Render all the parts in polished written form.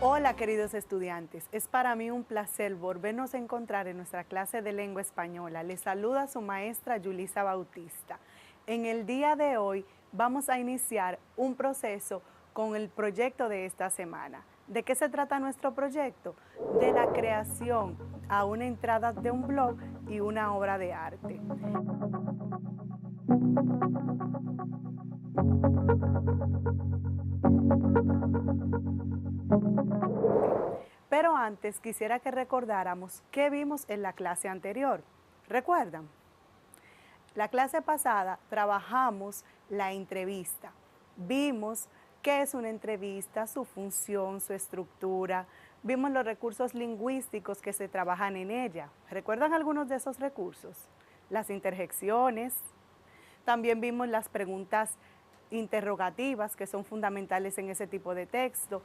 Hola queridos estudiantes, es para mí un placer volvernos a encontrar en nuestra clase de lengua española. Les saluda su maestra Yulisa Bautista. En el día de hoy vamos a iniciar un proceso con el proyecto de esta semana. ¿De qué se trata nuestro proyecto? De la creación a una entrada de un blog y una obra de arte. Pero antes quisiera que recordáramos qué vimos en la clase anterior. ¿Recuerdan? La clase pasada trabajamos la entrevista. Vimos qué es una entrevista, su función, su estructura. Vimos los recursos lingüísticos que se trabajan en ella. ¿Recuerdan algunos de esos recursos? Las interjecciones. También vimos las preguntas interrogativas que son fundamentales en ese tipo de texto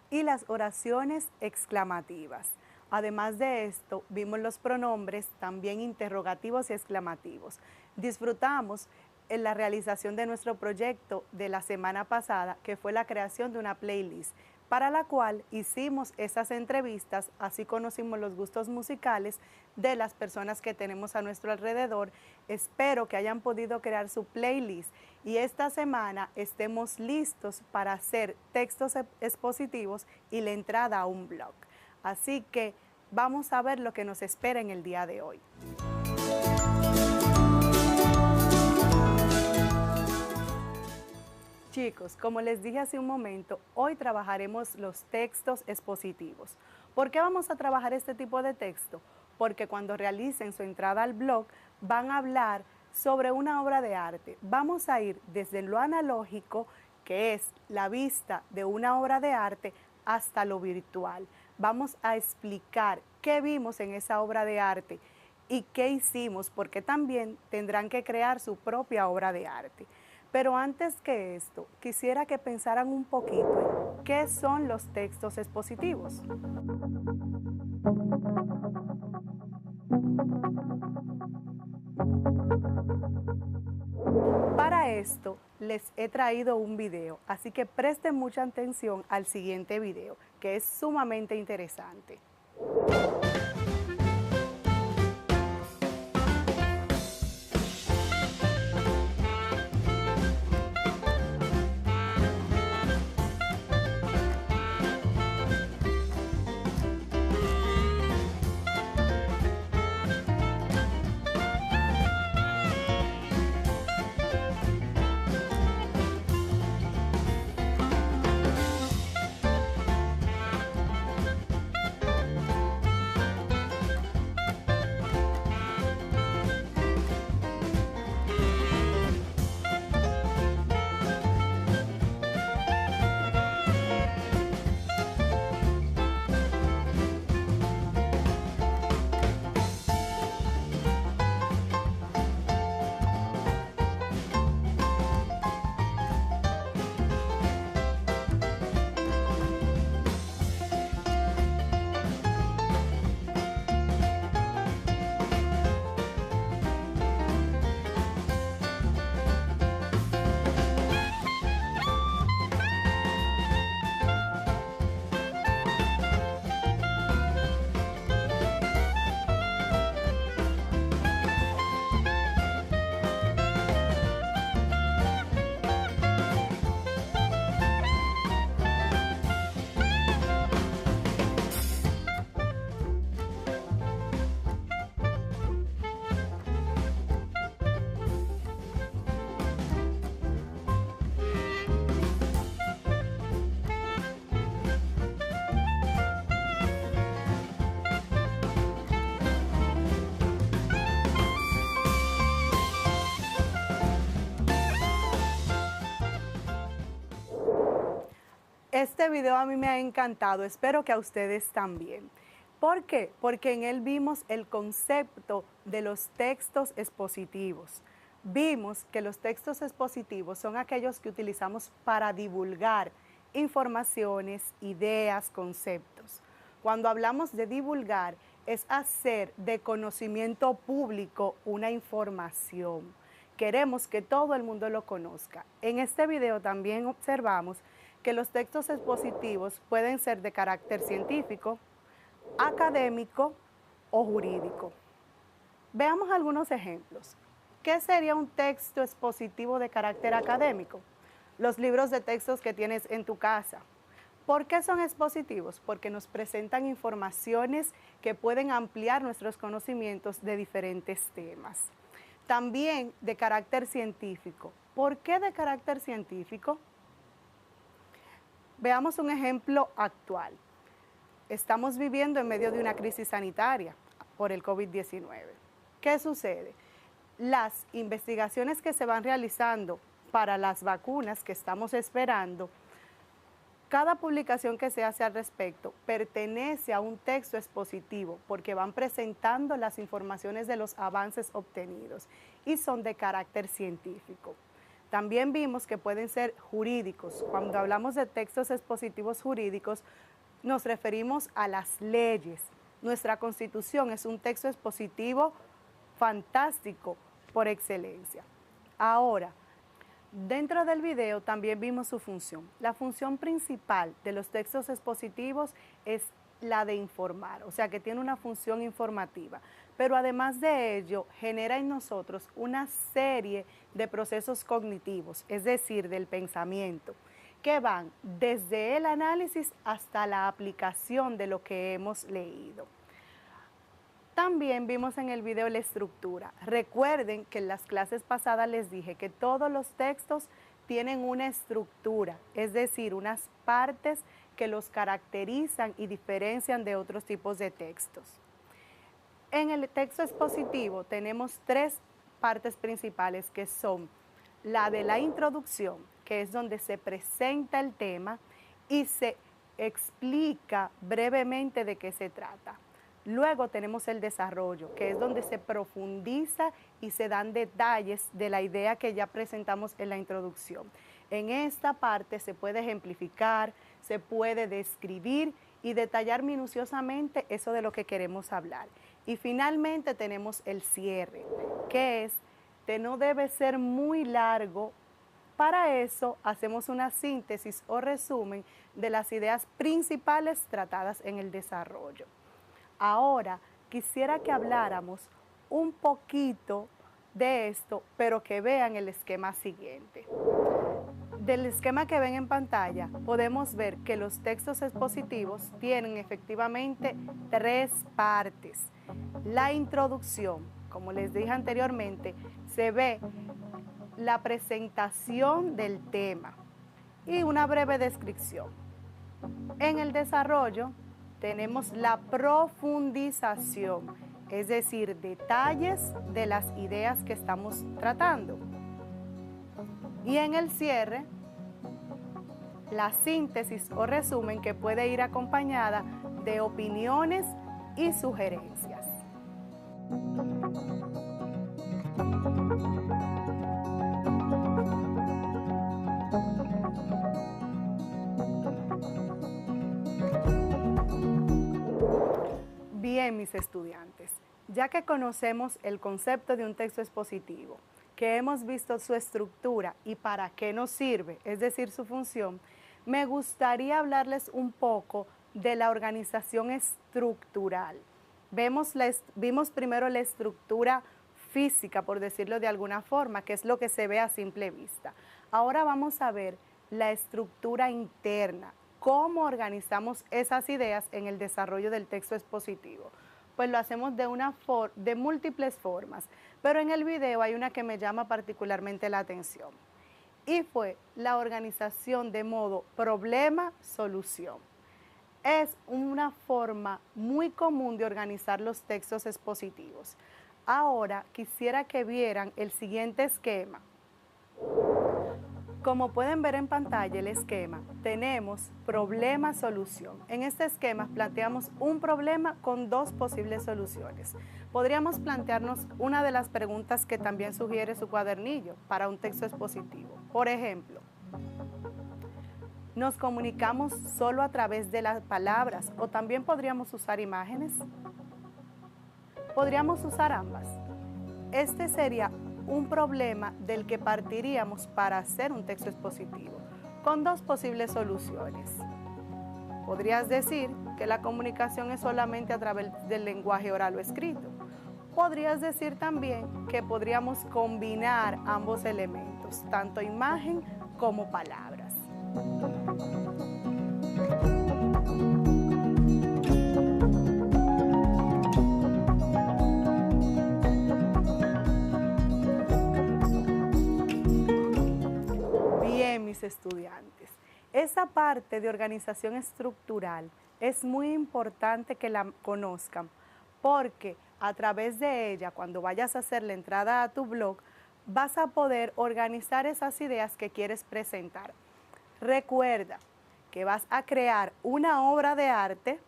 y las oraciones exclamativas. Además de esto, vimos los pronombres también interrogativos y exclamativos. Disfrutamos en la realización de nuestro proyecto de la semana pasada, que fue la creación de una playlist, para la cual hicimos esas entrevistas, así conocimos los gustos musicales de las personas que tenemos a nuestro alrededor. Espero que hayan podido crear su playlist y esta semana estemos listos para hacer textos expositivos y la entrada a un blog. Así que vamos a ver lo que nos espera en el día de hoy. Chicos, como les dije hace un momento, hoy trabajaremos los textos expositivos. ¿Por qué vamos a trabajar este tipo de texto? Porque cuando realicen su entrada al blog van a hablar sobre una obra de arte. Vamos a ir desde lo analógico, que es la vista de una obra de arte, hasta lo virtual. Vamos a explicar qué vimos en esa obra de arte y qué hicimos, porque también tendrán que crear su propia obra de arte. Pero antes que esto, quisiera que pensaran un poquito en qué son los textos expositivos. Para esto les he traído un video, así que presten mucha atención al siguiente video, que es sumamente interesante. Este video a mí me ha encantado, espero que a ustedes también. ¿Por qué? Porque en él vimos el concepto de los textos expositivos. Vimos que los textos expositivos son aquellos que utilizamos para divulgar informaciones, ideas, conceptos. Cuando hablamos de divulgar, es hacer de conocimiento público una información. Queremos que todo el mundo lo conozca. En este video también observamos que los textos expositivos pueden ser de carácter científico, académico o jurídico. Veamos algunos ejemplos. ¿Qué sería un texto expositivo de carácter académico? Los libros de textos que tienes en tu casa. ¿Por qué son expositivos? Porque nos presentan informaciones que pueden ampliar nuestros conocimientos de diferentes temas. También de carácter científico. ¿Por qué de carácter científico? Veamos un ejemplo actual. Estamos viviendo en medio de una crisis sanitaria por el COVID-19. ¿Qué sucede? Las investigaciones que se van realizando para las vacunas que estamos esperando, cada publicación que se hace al respecto pertenece a un texto expositivo porque van presentando las informaciones de los avances obtenidos y son de carácter científico. También vimos que pueden ser jurídicos. Cuando hablamos de textos expositivos jurídicos, nos referimos a las leyes. Nuestra Constitución es un texto expositivo fantástico por excelencia. Ahora, dentro del video también vimos su función. La función principal de los textos expositivos es la de informar, o sea que tiene una función informativa, pero además de ello genera en nosotros una serie de procesos cognitivos, es decir, del pensamiento, que van desde el análisis hasta la aplicación de lo que hemos leído. También vimos en el video la estructura. Recuerden que en las clases pasadas les dije que todos los textos tienen una estructura, es decir, unas partes que los caracterizan y diferencian de otros tipos de textos. En el texto expositivo tenemos tres partes principales que son la de la introducción, que es donde se presenta el tema y se explica brevemente de qué se trata. Luego tenemos el desarrollo, que es donde se profundiza y se dan detalles de la idea que ya presentamos en la introducción. En esta parte se puede ejemplificar, se puede describir y detallar minuciosamente eso de lo que queremos hablar. Y finalmente tenemos el cierre, que es que no debe ser muy largo. Para eso hacemos una síntesis o resumen de las ideas principales tratadas en el desarrollo. Ahora, quisiera que habláramos un poquito de esto, pero que vean el esquema siguiente. Del esquema que ven en pantalla, podemos ver que los textos expositivos tienen efectivamente tres partes. La introducción, como les dije anteriormente, se ve la presentación del tema y una breve descripción. En el desarrollo, tenemos la profundización, es decir, detalles de las ideas que estamos tratando. Y en el cierre, la síntesis o resumen que puede ir acompañada de opiniones y sugerencias. Bien, mis estudiantes, ya que conocemos el concepto de un texto expositivo, que hemos visto su estructura y para qué nos sirve, es decir, su función, me gustaría hablarles un poco de la organización estructural. Vimos primero la estructura física, por decirlo de alguna forma, que es lo que se ve a simple vista. Ahora vamos a ver la estructura interna, cómo organizamos esas ideas en el desarrollo del texto expositivo. Pues lo hacemos de múltiples formas, pero en el video hay una que me llama particularmente la atención, y fue la organización de modo problema-solución. Es una forma muy común de organizar los textos expositivos. Ahora quisiera que vieran el siguiente esquema. Como pueden ver en pantalla el esquema, tenemos problema-solución. En este esquema planteamos un problema con dos posibles soluciones. Podríamos plantearnos una de las preguntas que también sugiere su cuadernillo para un texto expositivo. Por ejemplo, ¿nos comunicamos solo a través de las palabras o también podríamos usar imágenes? Podríamos usar ambas. Este sería un problema del que partiríamos para hacer un texto expositivo. con dos posibles soluciones. Podrías decir que la comunicación es solamente a través del lenguaje oral o escrito. Podrías decir también que podríamos combinar ambos elementos, tanto imagen como palabras. Bien, mis estudiantes, esa parte de organización estructural es muy importante que la conozcan porque a través de ella, cuando vayas a hacer la entrada a tu blog, vas a poder organizar esas ideas que quieres presentar. Recuerda que vas a crear una obra de arte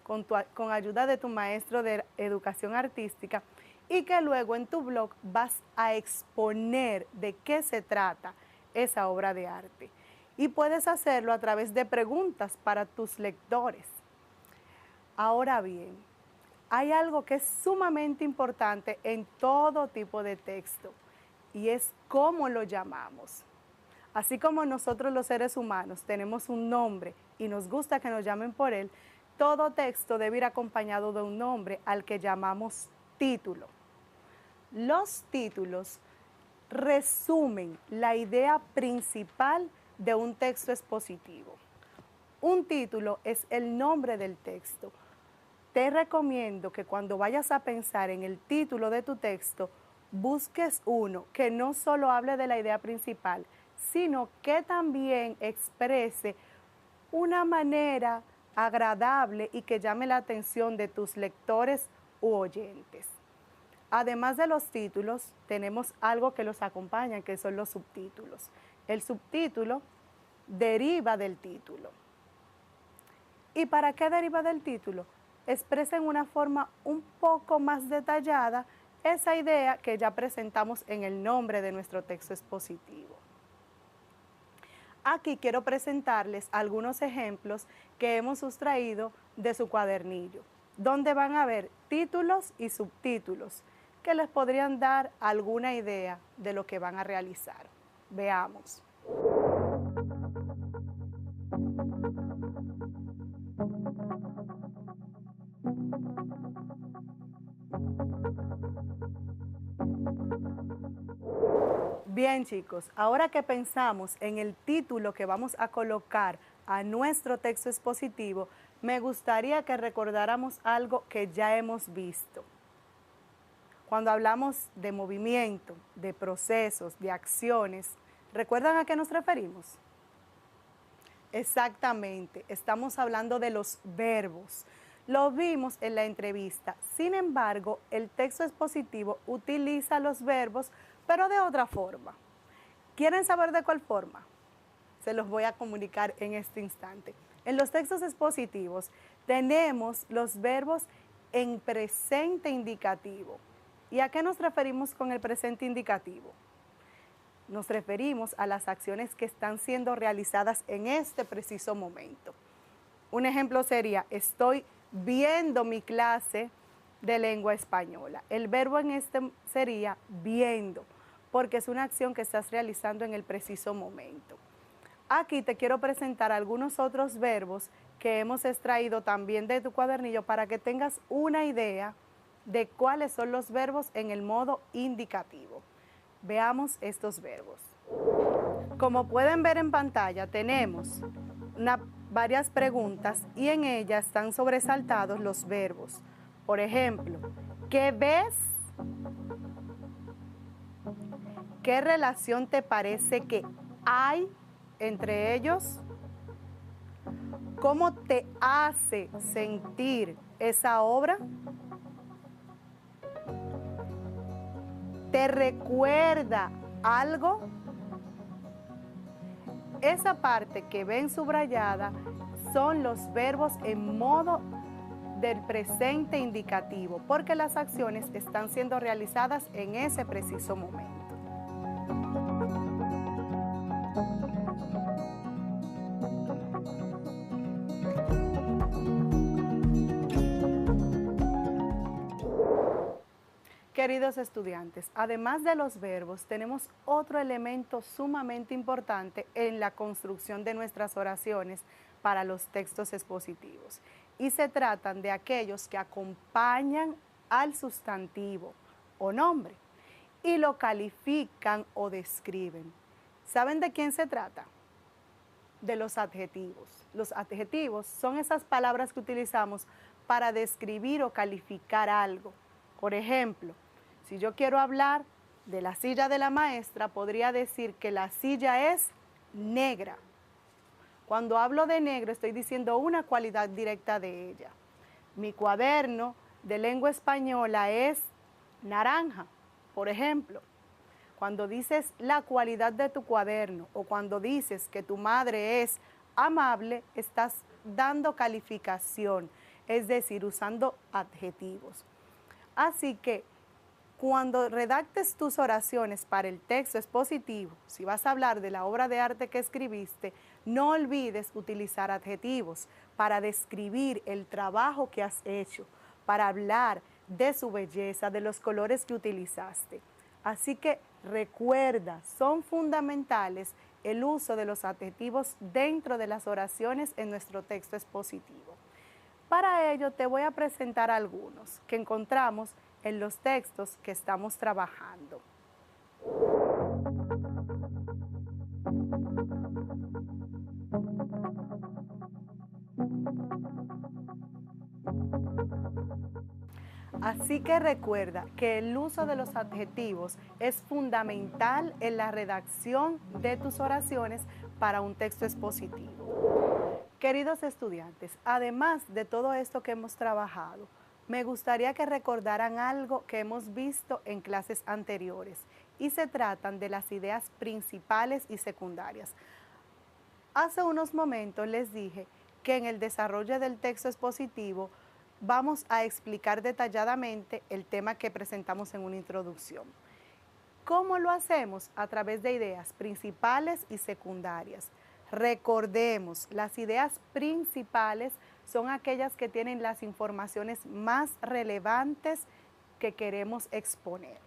con ayuda de tu maestro de educación artística y que luego en tu blog vas a exponer de qué se trata esa obra de arte. Y puedes hacerlo a través de preguntas para tus lectores. Ahora bien, hay algo que es sumamente importante en todo tipo de texto y es cómo lo llamamos. Así como nosotros los seres humanos tenemos un nombre y nos gusta que nos llamen por él, todo texto debe ir acompañado de un nombre al que llamamos título. Los títulos resumen la idea principal de un texto expositivo. Un título es el nombre del texto. Te recomiendo que cuando vayas a pensar en el título de tu texto, busques uno que no solo hable de la idea principal, sino que también exprese una manera agradable y que llame la atención de tus lectores u oyentes. Además de los títulos, tenemos algo que los acompaña, que son los subtítulos. El subtítulo deriva del título. ¿Y para qué deriva del título? Expresa en una forma un poco más detallada esa idea que ya presentamos en el nombre de nuestro texto expositivo. Aquí quiero presentarles algunos ejemplos que hemos sustraído de su cuadernillo, donde van a ver títulos y subtítulos que les podrían dar alguna idea de lo que van a realizar. Veamos. Bien, chicos, ahora que pensamos en el título que vamos a colocar a nuestro texto expositivo, me gustaría que recordáramos algo que ya hemos visto. Cuando hablamos de movimiento, de procesos, de acciones, ¿recuerdan a qué nos referimos? Exactamente, estamos hablando de los verbos. Lo vimos en la entrevista. Sin embargo, el texto expositivo utiliza los verbos, pero de otra forma. ¿Quieren saber de cuál forma? Se los voy a comunicar en este instante. En los textos expositivos tenemos los verbos en presente indicativo. ¿Y a qué nos referimos con el presente indicativo? Nos referimos a las acciones que están siendo realizadas en este preciso momento. Un ejemplo sería, estoy viendo mi clase de lengua española. El verbo en este sería viendo, porque es una acción que estás realizando en el preciso momento. Aquí te quiero presentar algunos otros verbos que hemos extraído también de tu cuadernillo para que tengas una idea de cuáles son los verbos en el modo indicativo. Veamos estos verbos. Como pueden ver en pantalla, tenemos varias preguntas y en ellas están sobresaltados los verbos. Por ejemplo, ¿qué ves? ¿Qué relación te parece que hay entre ellos? ¿Cómo te hace sentir esa obra? ¿Te recuerda algo? Esa parte que ven subrayada son los verbos en modo del presente indicativo, porque las acciones están siendo realizadas en ese preciso momento. Queridos estudiantes, además de los verbos, tenemos otro elemento sumamente importante en la construcción de nuestras oraciones para los textos expositivos. Y se tratan de aquellos que acompañan al sustantivo o nombre y lo califican o describen. ¿Saben de quién se trata? De los adjetivos. Los adjetivos son esas palabras que utilizamos para describir o calificar algo. Por ejemplo, si yo quiero hablar de la silla de la maestra, podría decir que la silla es negra. Cuando hablo de negro, estoy diciendo una cualidad directa de ella. Mi cuaderno de lengua española es naranja, por ejemplo. Cuando dices la cualidad de tu cuaderno o cuando dices que tu madre es amable, estás dando calificación, es decir, usando adjetivos. Así que cuando redactes tus oraciones para el texto expositivo, si vas a hablar de la obra de arte que escribiste, no olvides utilizar adjetivos para describir el trabajo que has hecho, para hablar de su belleza, de los colores que utilizaste. Así que recuerda, son fundamentales el uso de los adjetivos dentro de las oraciones en nuestro texto expositivo. Para ello te voy a presentar algunos que encontramos en los textos que estamos trabajando. Así que recuerda que el uso de los adjetivos es fundamental en la redacción de tus oraciones para un texto expositivo. Queridos estudiantes, además de todo esto que hemos trabajado, me gustaría que recordaran algo que hemos visto en clases anteriores y se tratan de las ideas principales y secundarias. Hace unos momentos les dije que en el desarrollo del texto expositivo vamos a explicar detalladamente el tema que presentamos en una introducción. ¿Cómo lo hacemos? A través de ideas principales y secundarias. Recordemos, las ideas principales son aquellas que tienen las informaciones más relevantes que queremos exponer.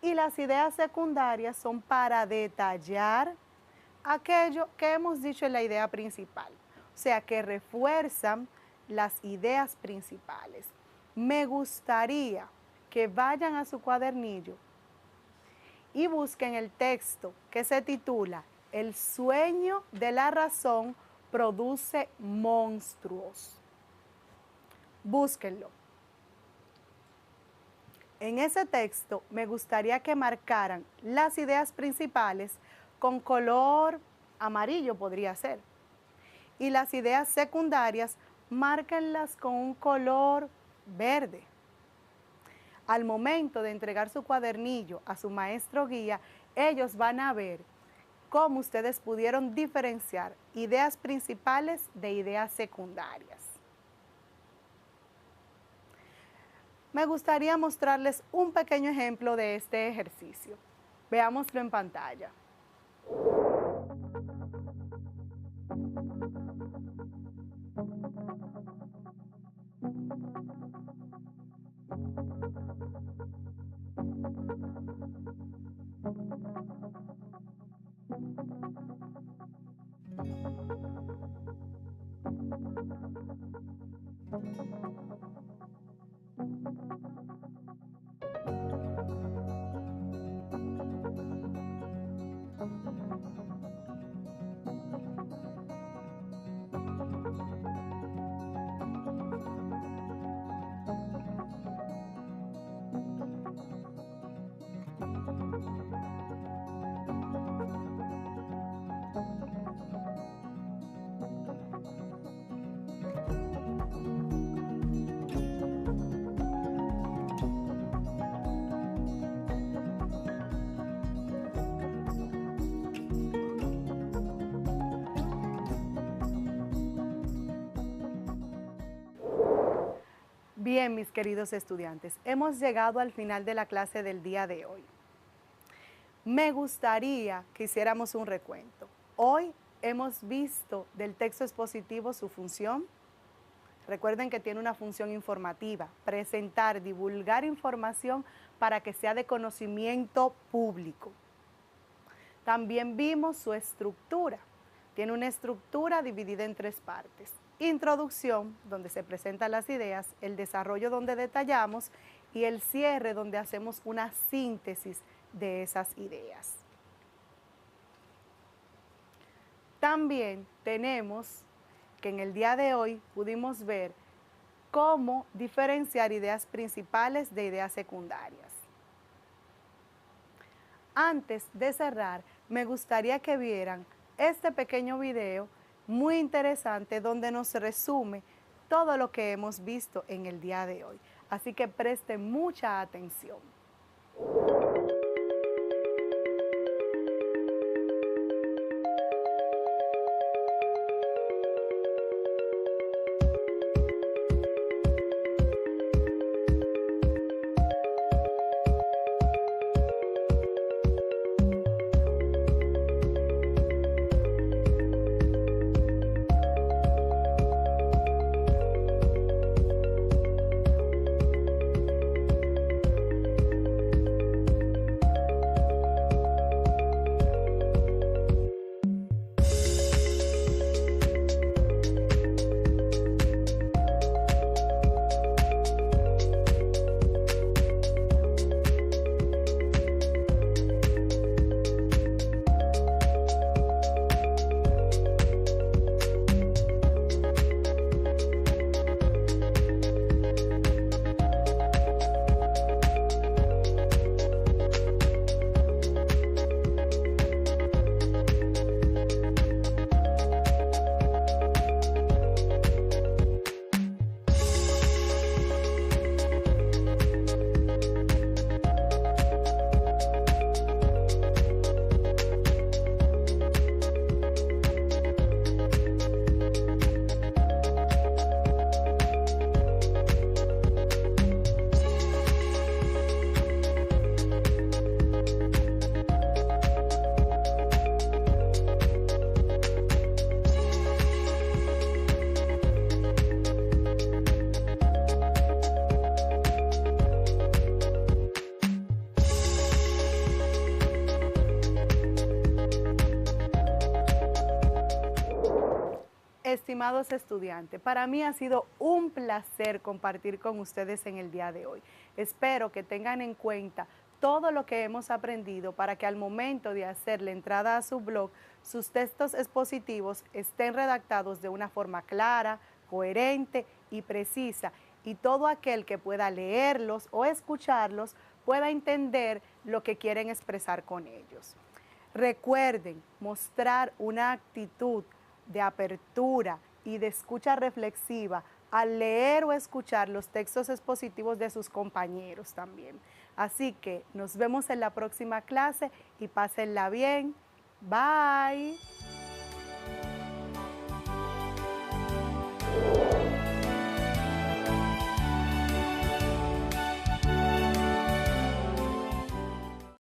Y las ideas secundarias son para detallar aquello que hemos dicho en la idea principal, o sea, que refuerzan las ideas principales. Me gustaría que vayan a su cuadernillo y busquen el texto que se titula El sueño de la razón produce monstruos. Búsquenlo. En ese texto me gustaría que marcaran las ideas principales con color amarillo, podría ser. Y las ideas secundarias, márquenlas con un color verde. Al momento de entregar su cuadernillo a su maestro guía, ellos van a ver cómo ustedes pudieron diferenciar ideas principales de ideas secundarias. Me gustaría mostrarles un pequeño ejemplo de este ejercicio. Veámoslo en pantalla. Bien, mis queridos estudiantes, hemos llegado al final de la clase del día de hoy. Me gustaría que hiciéramos un recuento. Hoy hemos visto del texto expositivo su función, Recuerden que tiene una función informativa, presentar, divulgar información para que sea de conocimiento público. También vimos su estructura. Tiene una estructura dividida en 3 partes. Introducción, donde se presentan las ideas, el desarrollo donde detallamos y el cierre donde hacemos una síntesis de esas ideas. También tenemos que en el día de hoy pudimos ver cómo diferenciar ideas principales de ideas secundarias. Antes de cerrar, me gustaría que vieran este pequeño video muy interesante donde nos resume todo lo que hemos visto en el día de hoy. Así que presten mucha atención. Estimados estudiantes, para mí ha sido un placer compartir con ustedes en el día de hoy. Espero que tengan en cuenta todo lo que hemos aprendido para que al momento de hacer la entrada a su blog, sus textos expositivos estén redactados de una forma clara, coherente y precisa, y todo aquel que pueda leerlos o escucharlos pueda entender lo que quieren expresar con ellos. Recuerden mostrar una actitud de apertura y de escucha reflexiva al leer o escuchar los textos expositivos de sus compañeros también. Así que nos vemos en la próxima clase y pásenla bien. Bye.